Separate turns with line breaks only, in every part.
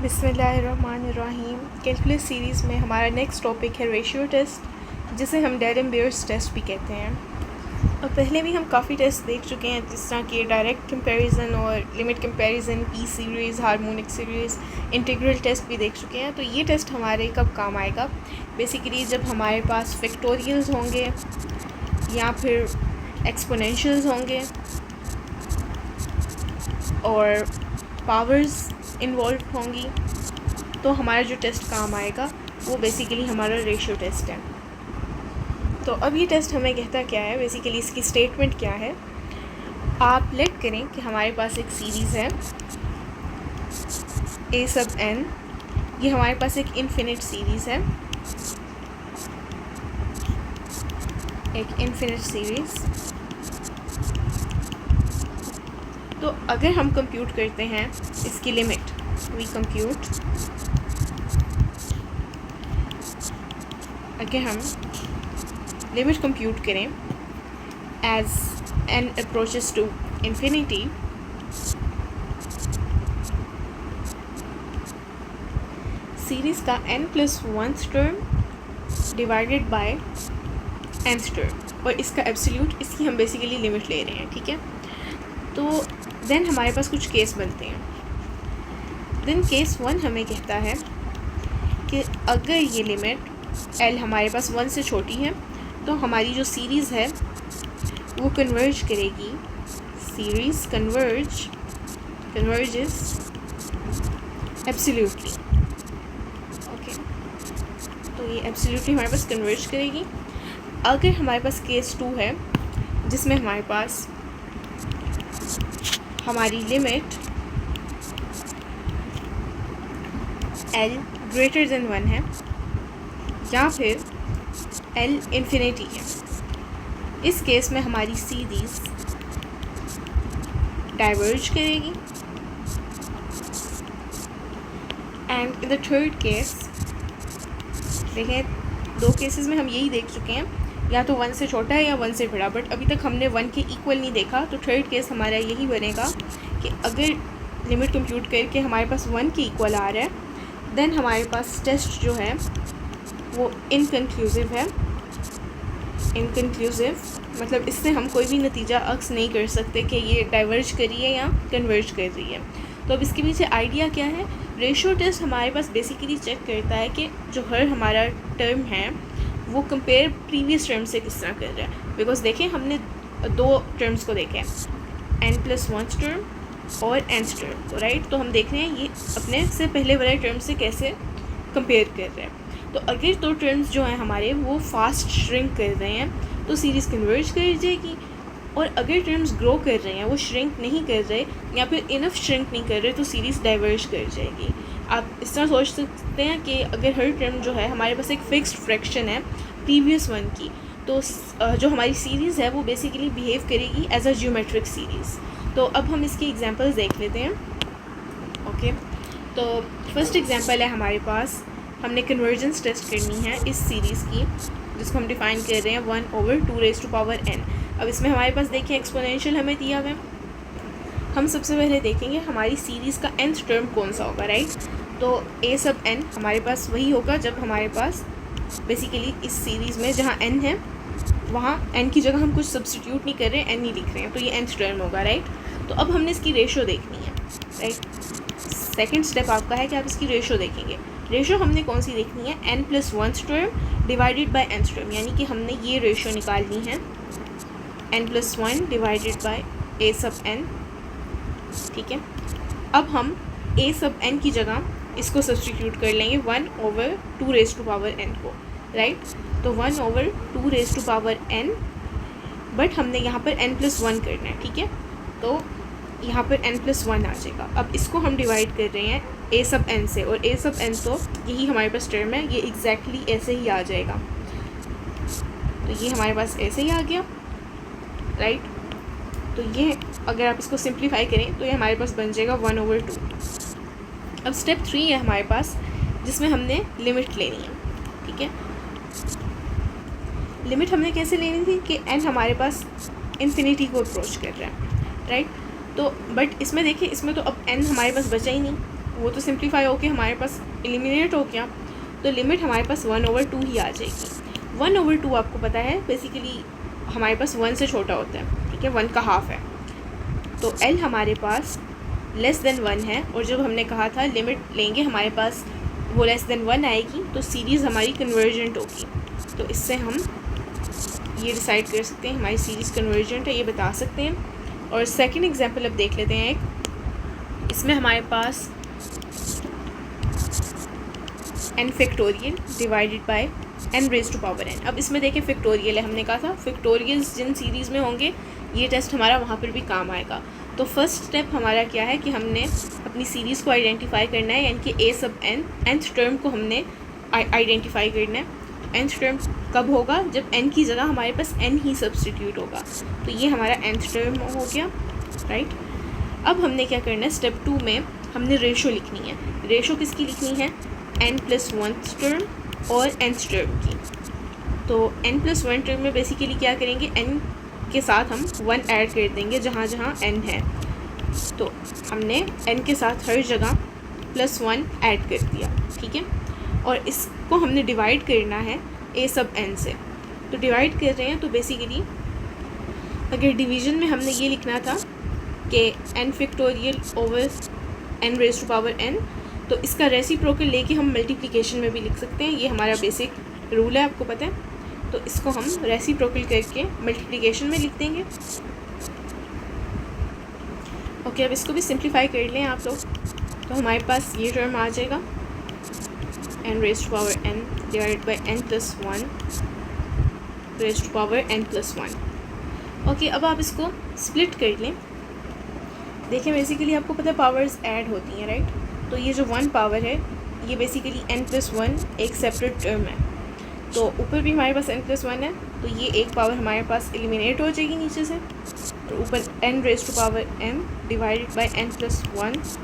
बिस्मिल्लाहिर्रहमानिर्रहीम। Calculus series में हमारा नेक्स्ट टॉपिक है रेशियो टेस्ट, जिसे हम डेरेन-बेयर्स टेस्ट भी कहते हैं। और पहले भी हम काफ़ी टेस्ट देख चुके हैं, जिस तरह कि डायरेक्ट कंपैरिजन और limit comparison, p series, harmonic series, integral test भी देख चुके हैं। तो ये टेस्ट हमारे कब काम आएगा? बेसिकली जब हमारे पास फैक्टोरियल्स होंगे या फिर एक्सपोनेंशियल्स होंगे और पावर्स इन्वॉल्व होंगी, तो हमारा जो टेस्ट काम आएगा वो बेसिकली हमारा रेशियो टेस्ट है। तो अब ये टेस्ट हमें कहता क्या है, बेसिकली इसकी स्टेटमेंट क्या है। आप लेट करें कि हमारे पास एक सीरीज़ है a सब n, ये हमारे पास एक इनफिनिट सीरीज़ है, एक इनफिनिट सीरीज़। तो अगर हम कंप्यूट करते हैं इसकी लिमिट, वी कंप्यूट, अगर हम लिमिट कंप्यूट करें as n approaches to infinity, series का n+1 term divided by nth term, और इसका एब्सोल्यूट, इसकी हम बेसिकली लिमिट ले रहे हैं, ठीक है। तो देन हमारे पास कुछ केस बनते हैं। देन केस 1 हमें कहता है कि अगर ये लिमिट l हमारे पास 1 से छोटी है, तो हमारी जो सीरीज़ है वो कन्वर्ज करेगी, सीरीज़ कन्वर्जेस एब्सोल्यूटली, ओके। तो ये एब्सोल्यूटली हमारे पास कन्वर्ज करेगी। अगर हमारे पास केस 2 है, जिसमें हमारे पास हमारी लिमिट l ग्रेटर देन 1 है या फिर l इन्फिनिटी है, इस केस में हमारी सीरीज़ डाइवर्ज करेगी। And in the third case, देखें दो केसेस में हम यही देख चुके हैं, या तो 1 से छोटा है या 1 से बड़ा, बट अभी तक हमने 1 के इक्वल नहीं देखा। तो थर्ड केस हमारा यही बनेगा कि अगर लिमिट कंप्यूट करके हमारे पास 1 के इक्वल आ रहा है, देन हमारे पास टेस्ट जो है वो इनकन्क्लूसिव है। इनकन्क्लूसिव मतलब इससे हम कोई भी नतीजा अक्स नहीं कर सकते कि ये डाइवर्ज कर रही है या कन्वर्ज कर रही है। तो अब इसके पीछे आइडिया क्या है? रेशियो टेस्ट हमारे पास बेसिकली चेक करता है कि जो हर हमारा टर्म है वो कंपेयर प्रीवियस टर्म से किस तरह कर रहा है। बिकॉज देखें हमने दो टर्म्स को देखे हैं, n+1 टर्म और nth टर्म को, राइट। तो हम देख रहे हैं ये अपने से पहले वाले टर्म से कैसे कंपेयर कर रहे हैं। तो अगर दो टर्म्स जो हैं हमारे वो फास्ट श्रिंक कर रहे हैं, तो सीरीज़ कन्वर्ज कर जाएगी। और अगर टर्म्स ग्रो कर रहे हैं, वो श्रिंक नहीं कर रहे या फिर इनफ श्रिंक नहीं कर रहे, तो सीरीज़ डाइवर्ज कर जाएगी। आप इस तरह सोच सकते हैं कि अगर हर टर्म जो है हमारे पास एक फ़िक्स्ड फ्रैक्शन है प्रीवियस वन की, तो जो हमारी सीरीज़ है वो बेसिकली बिहेव करेगी एज अ ज्योमेट्रिक सीरीज़। तो अब हम इसकी एग्जांपल्स देख लेते हैं, ओके। तो फर्स्ट एग्जांपल है हमारे पास, हमने कन्वर्जेंस टेस्ट करनी है इस सीरीज़ की, जिसको हम डिफ़ाइन कर रहे हैं 1/2n। अब इसमें हमारे पास देखिए एक्सपोनेंशियल हमें दिया हुआ है। हम सबसे पहले देखेंगे हमारी सीरीज़ का nth टर्म कौन सा होगा, राइट। तो a सब n हमारे पास वही होगा जब हमारे पास बेसिकली इस सीरीज़ में जहाँ n है वहाँ n की जगह हम कुछ सब्स्टिट्यूट नहीं कर रहे हैं, n नहीं लिख रहे हैं, तो ये nth टर्म होगा, राइट। तो अब हमने इसकी रेशो देखनी है, राइट। सेकेंड स्टेप आपका है कि आप इसकी रेशो देखेंगे। रेशो हमने कौन सी देखनी है? n+1 term divided by nth term, यानी कि हमने ये रेशो निकालनी है n+1 डिवाइडेड बाय a सब n, ठीक है। अब हम a सब n की जगह इसको सब्स्टिट्यूट कर लेंगे 1/2n को, राइट। तो 1/2n, बट हमने यहाँ पर n+1 करना है, ठीक है। तो यहाँ पर n+1 आ जाएगा। अब इसको हम डिवाइड कर रहे हैं a सब n से, और a सब n तो यही हमारे पास टर्म है, ये एग्जैक्टली ऐसे ही आ जाएगा। तो ये हमारे पास ऐसे ही आ गया, राइट। तो ये अगर आप इसको सिंप्लीफाई करें तो ये हमारे पास बन जाएगा 1/2। अब स्टेप 3 है हमारे पास, जिसमें हमने लिमिट लेनी है, ठीक है। लिमिट हमने कैसे लेनी थी कि n हमारे पास इन्फिनिटी को अप्रोच कर रहा है, राइट। तो बट इसमें देखिए, इसमें तो अब n हमारे पास बचा ही नहीं, वो तो सिंप्लीफाई होके हमारे पास एलिमिनेट हो गया, तो लिमिट हमारे पास 1/2 ही आ जाएगी। 1/2 आपको पता है बेसिकली हमारे पास 1 से छोटा होता है, ठीक है, 1 का हाफ है। तो L हमारे पास लेस देन 1 है, और जब हमने कहा था लिमिट लेंगे हमारे पास वो लेस देन 1 आएगी, तो सीरीज़ हमारी कन्वर्जेंट होगी। तो इससे हम ये डिसाइड कर सकते हैं हमारी सीरीज़ कन्वर्जेंट है, ये बता सकते हैं। और सेकंड एग्जांपल अब देख लेते हैं एक, इसमें हमारे पास n factorial divided by n raise to power n। अब इसमें देखें फैक्टोरियल है, हमने कहा था फैक्टोरियल्स जिन सीरीज़ में होंगे ये टेस्ट हमारा वहाँ पर भी काम आएगा। तो फर्स्ट स्टेप हमारा क्या है कि हमने अपनी सीरीज़ को आइडेंटिफाई करना है, यानी कि a सब n, nth टर्म को हमने आइडेंटिफाई करना है। nth टर्म कब होगा? जब n की जगह हमारे पास n ही सब्सटीट्यूट होगा। तो ये हमारा nth टर्म हो गया, राइट। अब हमने क्या करना है, स्टेप 2 में हमने रेशो लिखनी है। रेशो किसकी लिखनी है? n+1 टर्म और nth टर्म की। तो n+1 टर्म में बेसिकली क्या करेंगे, n के साथ हम 1 ऐड कर देंगे जहाँ जहाँ n है। तो हमने n के साथ हर जगह +1 ऐड कर दिया, ठीक है। और इसको हमने डिवाइड करना है a सब n से। तो डिवाइड कर रहे हैं, तो बेसिकली अगर डिवीज़न में हमने ये लिखना था कि n factorial over n raise to power n, तो इसका रेसिप्रोकल लेके हम मल्टीप्लिकेशन में भी लिख सकते हैं। ये हमारा बेसिक रूल है, आपको पता है। तो इसको हम रेसिप्रोकल करके मल्टीप्लिकेशन में लिख देंगे। ओके, अब इसको भी सिंप्लीफाई कर लें आप लोग, तो हमारे पास ये टर्म आ जाएगा n raise to power n divided by n+1 raise to power n+1। Okay, अब आप इसको स्प्लिट कर लें। देखिए बेसिकली आपको पता है पावर्स ऐड होती हैं, राइट। तो ये जो 1 पावर है ये बेसिकली n+1 एक सेपरेट टर्म है। तो ऊपर भी हमारे पास n+1 है, तो ये एक पावर हमारे पास एलिमिनेट हो जाएगी नीचे से, तो ऊपर n raise to power m divided by n+1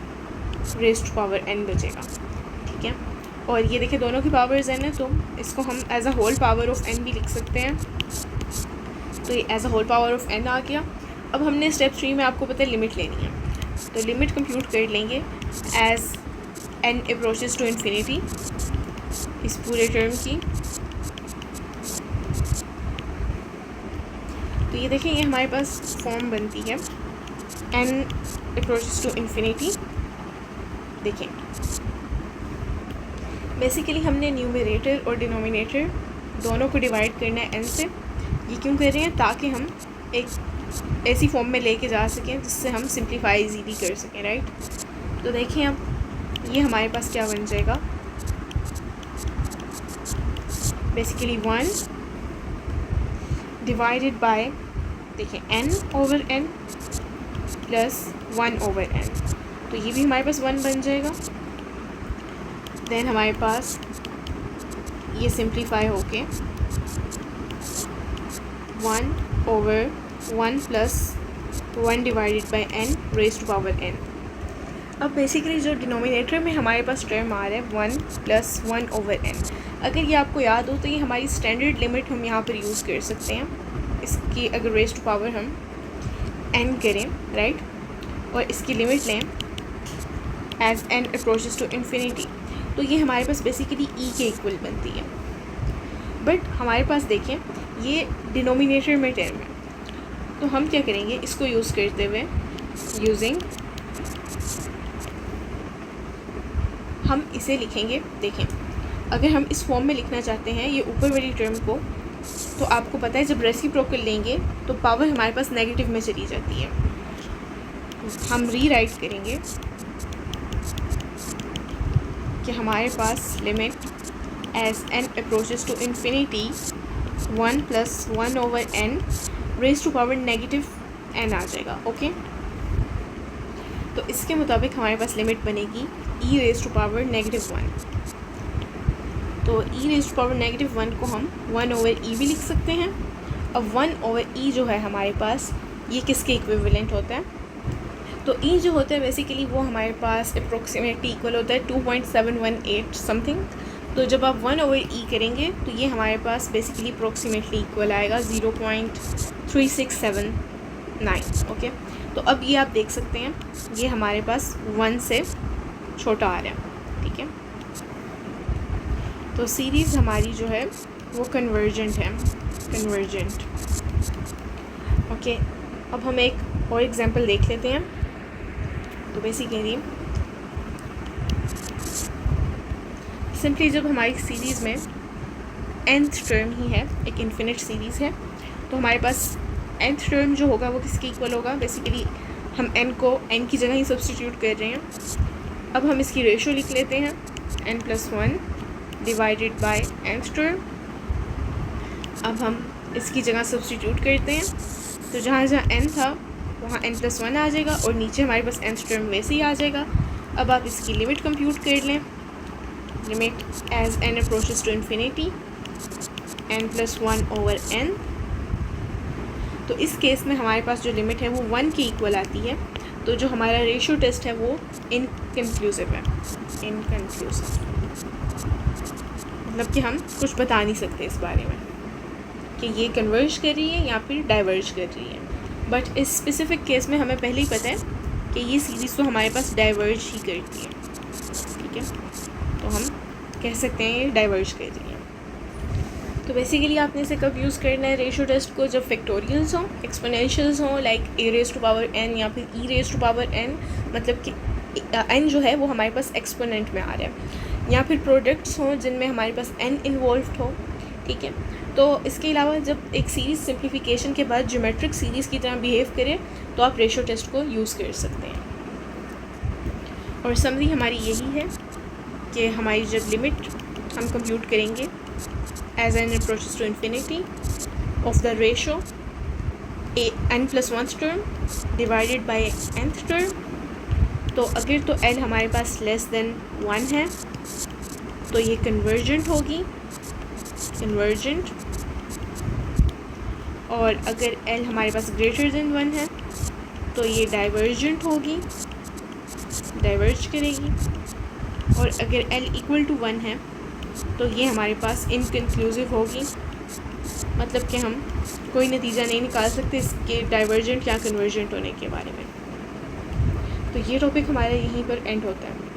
raise to power n बचेगा, ठीक है। और ये देखिए दोनों की पावर्स n है, तो इसको हम as a whole power of n भी लिख सकते हैं। तो ये as a whole power of n आ गया। अब हमने स्टेप 3 में आपको पता है लिमिट लेनी है, तो लिमिट कंप्यूट कर लेंगे as n approaches to infinity इस पूरे टर्म की। तो ये देखें ये हमारे पास फॉर्म बनती है n अप्रोचेस टू इन्फिनिटी। देखें बेसिकली हमने न्यूमरेटर और डिनोमिनेटर दोनों को डिवाइड करना है n से। ये क्यों कर रहे हैं? ताकि हम एक ऐसी फॉर्म में लेके जा सकें जिससे हम सिंप्लीफाई इजीली कर सकें, राइट। तो देखें अब ये हमारे पास क्या बन जाएगा, बेसिकली 1 डिवाइडेड बाय देखें n/n प्लस 1/n। तो ये भी हमारे पास 1 बन जाएगा। देन हमारे पास ये सिंप्लीफाई होके 1/1 plus 1 divided by n raise to power n। अब बेसिकली जो डिनोमिनेटर में हमारे पास टर्म आ रहा है 1 प्लस 1/n, अगर ये आपको याद हो तो ये हमारी स्टैंडर्ड लिमिट हम यहाँ पर यूज़ कर सकते हैं। इसकी अगर रेज़ टू पावर हम n करें, राइट, और इसकी लिमिट लें as n approaches to infinity, तो ये हमारे पास बेसिकली e के इक्वल बनती है। बट हमारे पास देखें ये डिनोमिनेटर में टर्म है, तो हम क्या करेंगे, इसको यूज़ करते हुए यूजिंग हम इसे लिखेंगे। देखें अगर हम इस फॉर्म में लिखना चाहते हैं ये ऊपर वाली टर्म को, तो आपको पता है जब रेसिप्रोकल लेंगे तो पावर हमारे पास नेगेटिव में चली जाती है। हम रीराइट करेंगे कि हमारे पास limit as n approaches to infinity 1 plus 1/n raise to power negative n आ जाएगा। ओके, तो इसके मुताबिक हमारे पास लिमिट बनेगी e रेज़ टू पावर -1। तो e रेज़ टू पावर -1 को हम 1/e भी लिख सकते हैं। अब 1/e जो है हमारे पास ये किसके इक्विवेलेंट होता है? तो e जो होता है बेसिकली वो हमारे पास अप्रोक्सीमेटली इक्वल होता है 2.718 समथिंग। तो जब आप 1/e करेंगे तो ये हमारे पास बेसिकली अप्रोक्सीमेटली इक्वल आएगा 0.3679। ओके, तो अब ये आप देख सकते हैं ये हमारे पास 1 से छोटा आ रहा है, ठीक है। तो सीरीज़ हमारी जो है वो कन्वर्जेंट है, कन्वर्जेंट। ओके, अब हम एक और एग्जांपल देख लेते हैं। तो बेसिकली सिंपली जब हमारी सीरीज़ में nth टर्म ही है, एक इन्फिनिट सीरीज़ है, तो हमारे पास nth टर्म जो होगा वो किसके इक्वल होगा? बेसिकली हम n को n की जगह ही सब्स्टिट्यूट कर रहे हैं। अब हम इसकी रेशो लिख लेते हैं, n+1 divided by nth term. अब हम इसकी जगह सब्स्टिट्यूट करते हैं, तो जहाँ जहाँ n था वहाँ n+1 आ जाएगा और नीचे हमारे पास nth टर्म वैसे ही आ जाएगा। अब आप इसकी लिमिट कंप्यूट कर लें, limit as n approaches to infinity n+1/n। तो इस केस में हमारे पास जो लिमिट है वो 1 के इक्वल आती है। तो जो हमारा रेशियो टेस्ट है वो इनकन्क्लूसिव है, इनकन्क्लूसिव मतलब कि हम कुछ बता नहीं सकते इस बारे में कि ये कन्वर्ज कर रही है या फिर डाइवर्ज कर रही है। बट इस स्पेसिफिक केस में हमें पहले ही पता है कि ये सीरीज़ तो हमारे पास डाइवर्ज ही करती है, ठीक है। तो हम कह सकते हैं ये डाइवर्ज कर रही है। तो बेसिकली आपने इसे कब यूज़ करना है रेशियो टेस्ट को? जब फैक्टोरियल्स हों, एक्सपोनेंशियल्स हों, लाइक a⁴n या फिर e⁴n, मतलब कि n जो है वो हमारे पास एक्सपोनेंट में आ रहा है, या फिर प्रोडक्ट्स हों जिनमें हमारे पास n इन्वॉल्व हो, ठीक है। तो इसके अलावा जब एक सीरीज़ सिंप्लीफिकेशन के बाद ज्योमेट्रिक सीरीज़ की तरह बिहेव करे तो आप रेशियो टेस्ट को यूज़ कर सकते हैं। और समरी हमारी यही है कि हमारी जब लिमिट हम कंप्यूट करेंगे as n approaches to infinity of the ratio n+1 term divided by nth term, तो अगर तो n हमारे पास लेस देन 1 है तो ये कन्वर्जेंट होगी, कन्वर्जेंट। और अगर l हमारे पास ग्रेटर देन 1 है तो ये डाइवर्जेंट होगी, डाइवर्ज करेगी। और अगर l इक्वल टू 1 है तो ये हमारे पास इनकन्क्लूसिव होगी, मतलब कि हम कोई नतीजा नहीं निकाल सकते इसके डाइवर्जेंट या कन्वर्जेंट होने के बारे में। तो ये टॉपिक हमारा यहीं पर एंड होता है।